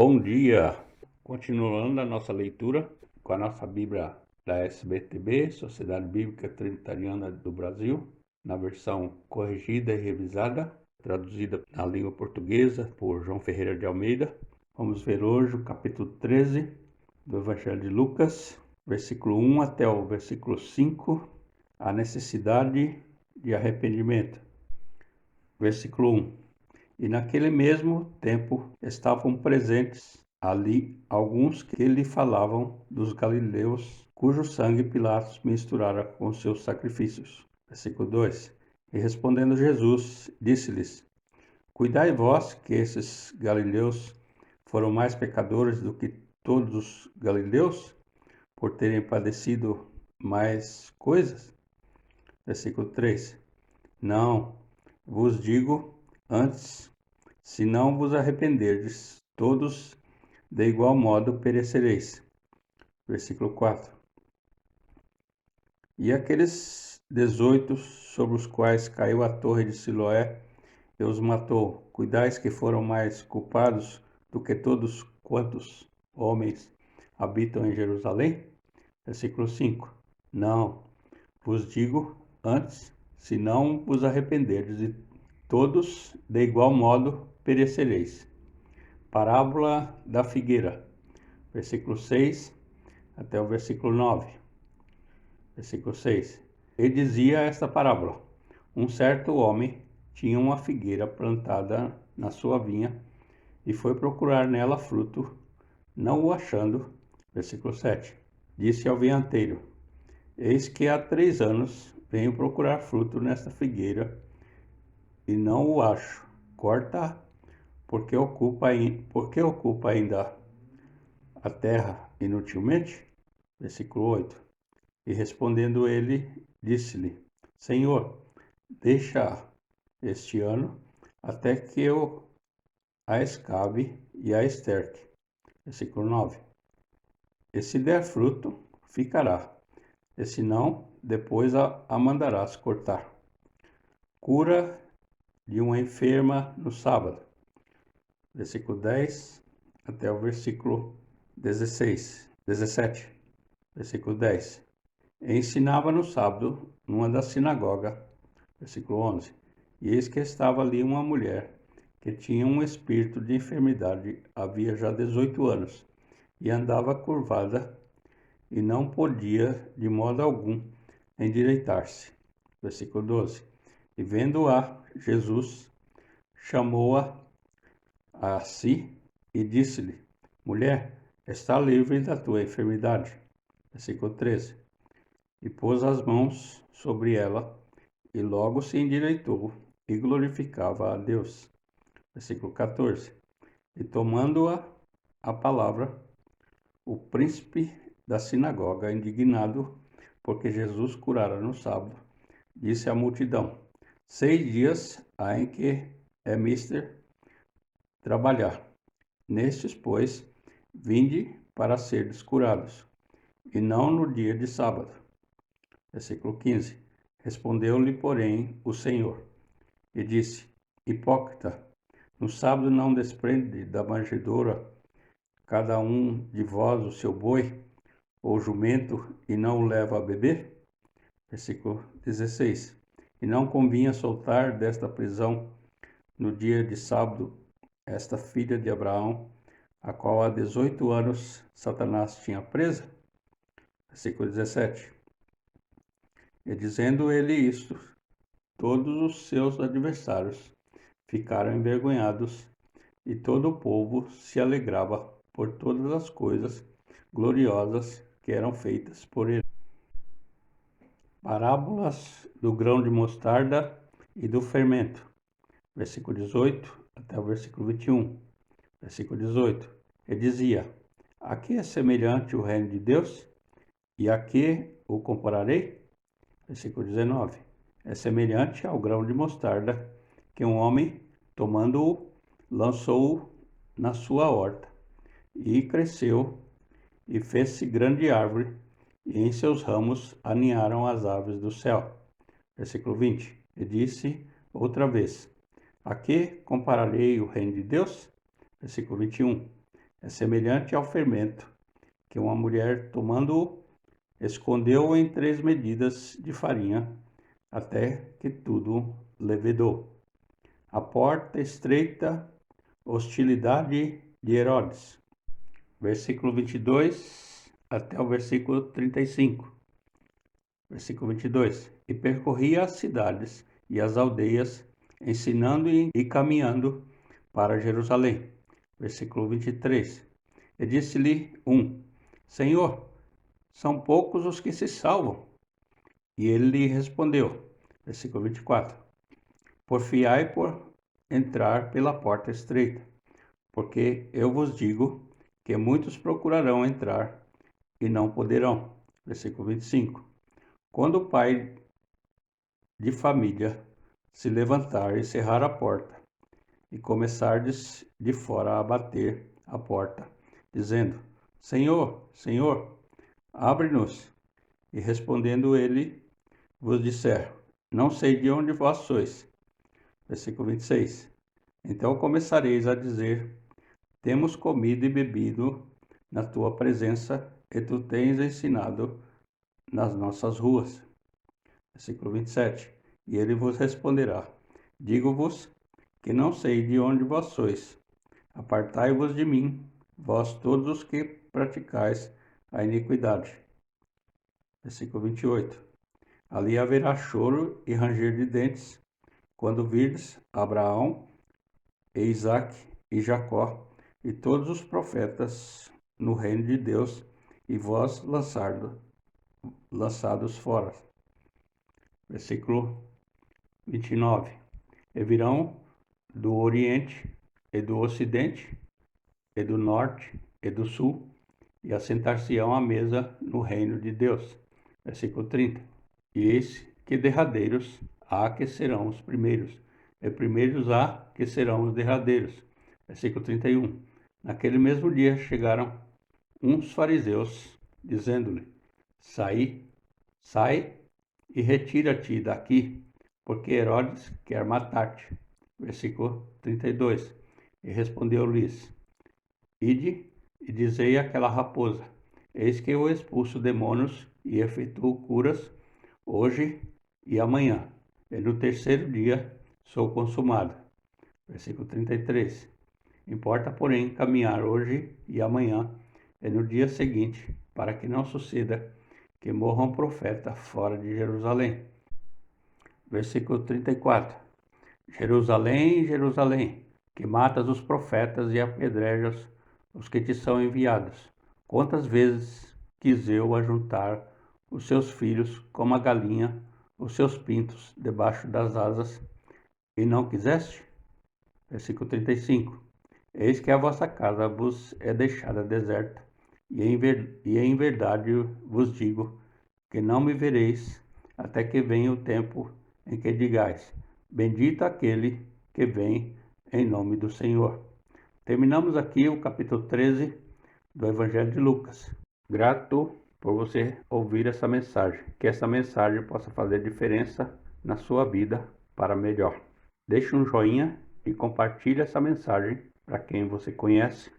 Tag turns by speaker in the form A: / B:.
A: Bom dia! Continuando a nossa leitura com a nossa Bíblia da SBTB, Sociedade Bíblica Trinitariana do Brasil, na versão corrigida e revisada, traduzida na língua portuguesa por João Ferreira de Almeida. Vamos ver hoje o capítulo 13 do Evangelho de Lucas, versículo 1 até o versículo 5, a necessidade de arrependimento. Versículo 1. E naquele mesmo tempo estavam presentes ali alguns que lhe falavam dos galileus, cujo sangue Pilatos misturara com seus sacrifícios. Versículo 2. E respondendo Jesus, disse-lhes: Cuidai vós que esses galileus foram mais pecadores do que todos os galileus, por terem padecido mais coisas? Versículo 3. Não, vos digo antes, se não vos arrependerdes, todos de igual modo perecereis. Versículo 4. E aqueles 18 sobre os quais caiu a torre de Siloé e os matou, cuidais que foram mais culpados do que todos quantos homens habitam em Jerusalém? Versículo 5. Não, vos digo antes, se não vos arrependerdes, e todos de igual modo perecereis. Parábola da figueira, versículo 6 até o versículo 9. Versículo 6. E dizia esta parábola: Um certo homem tinha uma figueira plantada na sua vinha e foi procurar nela fruto, não o achando. Versículo 7. Disse ao vinhateiro: Eis que há 3 anos venho procurar fruto nesta figueira e não o acho. Corta, porque ocupa ainda a terra inutilmente? Versículo 8. E respondendo ele, disse-lhe: Senhor, deixa este ano até que eu a escave e a esterque. Versículo 9. E se der fruto, ficará, e se não, depois a mandarás cortar. Cura de uma enferma no sábado. Versículo 10 até o versículo 17. Versículo 10. E ensinava no sábado, numa das sinagogas. Versículo 11. E eis que estava ali uma mulher que tinha um espírito de enfermidade, havia já 18 anos, e andava curvada, e não podia de modo algum endireitar-se. Versículo 12. E vendo-a, Jesus chamou-a a si e disse-lhe: Mulher, está livre da tua enfermidade. Versículo 13. E pôs as mãos sobre ela, e logo se endireitou e glorificava a Deus. Versículo 14. E tomando-a a palavra, o príncipe da sinagoga, indignado, porque Jesus curara no sábado, disse à multidão: 6 dias há em que é mister trabalhar. Nestes, pois, vinde para seres curados, e não no dia de sábado. Versículo 15. Respondeu-lhe, porém, o Senhor, e disse: Hipócrita, no sábado não desprende da manjedoura cada um de vós o seu boi ou jumento, e não o leva a beber? Versículo 16. E não convinha soltar desta prisão no dia de sábado esta filha de Abraão, a qual há 18 anos Satanás tinha presa? Versículo 17. E dizendo ele isto, todos os seus adversários ficaram envergonhados, e todo o povo se alegrava por todas as coisas gloriosas que eram feitas por ele. Parábolas do grão de mostarda e do fermento. Versículo 18 até o versículo 21. Versículo 18. E dizia: A que é semelhante o reino de Deus? E a que o compararei? Versículo 19. É semelhante ao grão de mostarda que um homem, tomando-o, lançou-o na sua horta, e cresceu, e fez-se grande árvore, e em seus ramos aninharam as aves do céu. Versículo 20. E disse outra vez: A que compararei o reino de Deus? Versículo 21. É semelhante ao fermento que uma mulher, tomando-o, escondeu em 3 medidas de farinha, até que tudo levedou. A porta estreita, hostilidade de Herodes. Versículo 22 até o versículo 35. Versículo 22. E percorria as cidades e as aldeias, ensinando e caminhando para Jerusalém. Versículo 23. E disse-lhe um: Senhor, são poucos os que se salvam. E ele lhe respondeu, versículo 24: Porfiai por entrar pela porta estreita, porque eu vos digo que muitos procurarão entrar e não poderão. Versículo 25: Quando o pai de família se levantar e cerrar a porta, e começardes de fora a bater a porta, dizendo: Senhor, Senhor, abre-nos. E respondendo ele, vos disser: Não sei de onde vós sois. Versículo 26. Então começareis a dizer: Temos comido e bebido na tua presença, e tu tens ensinado nas nossas ruas. Versículo 27. E ele vos responderá: Digo-vos que não sei de onde vós sois. Apartai-vos de mim, vós todos os que praticais a iniquidade. Versículo 28. Ali haverá choro e ranger de dentes, quando virdes Abraão, e Isaque e Jacó, e todos os profetas no reino de Deus, e vós lançados fora. Versículo 29. E virão do Oriente, e do Ocidente, e do Norte, e do Sul, e assentar-se-ão à mesa no reino de Deus. Versículo 30. E eis que derradeiros há que serão os primeiros, e primeiros há que serão os derradeiros. Versículo 31. Naquele mesmo dia chegaram uns fariseus, dizendo-lhe: Sai e retira-te daqui, porque Herodes quer matar-te. Versículo 32. E respondeu-lhes: Ide e dizei àquela raposa: Eis que eu expulso demônios e efetuo curas hoje e amanhã, e no terceiro dia sou consumado. Versículo 33. Importa, porém, caminhar hoje e amanhã, e no dia seguinte, para que não suceda que morra um profeta fora de Jerusalém. Versículo 34. Jerusalém, Jerusalém, que matas os profetas e apedrejas os que te são enviados. Quantas vezes quis eu ajuntar os seus filhos como a galinha, os seus pintos debaixo das asas, e não quiseste? Versículo 35. Eis que a vossa casa vos é deixada deserta, e em verdade vos digo que não me vereis até que venha o tempo em que digais: Bendito aquele que vem em nome do Senhor. Terminamos aqui o capítulo 13 do Evangelho de Lucas. Grato por você ouvir essa mensagem. Que essa mensagem possa fazer diferença na sua vida para melhor. Deixe um joinha e compartilhe essa mensagem para quem você conhece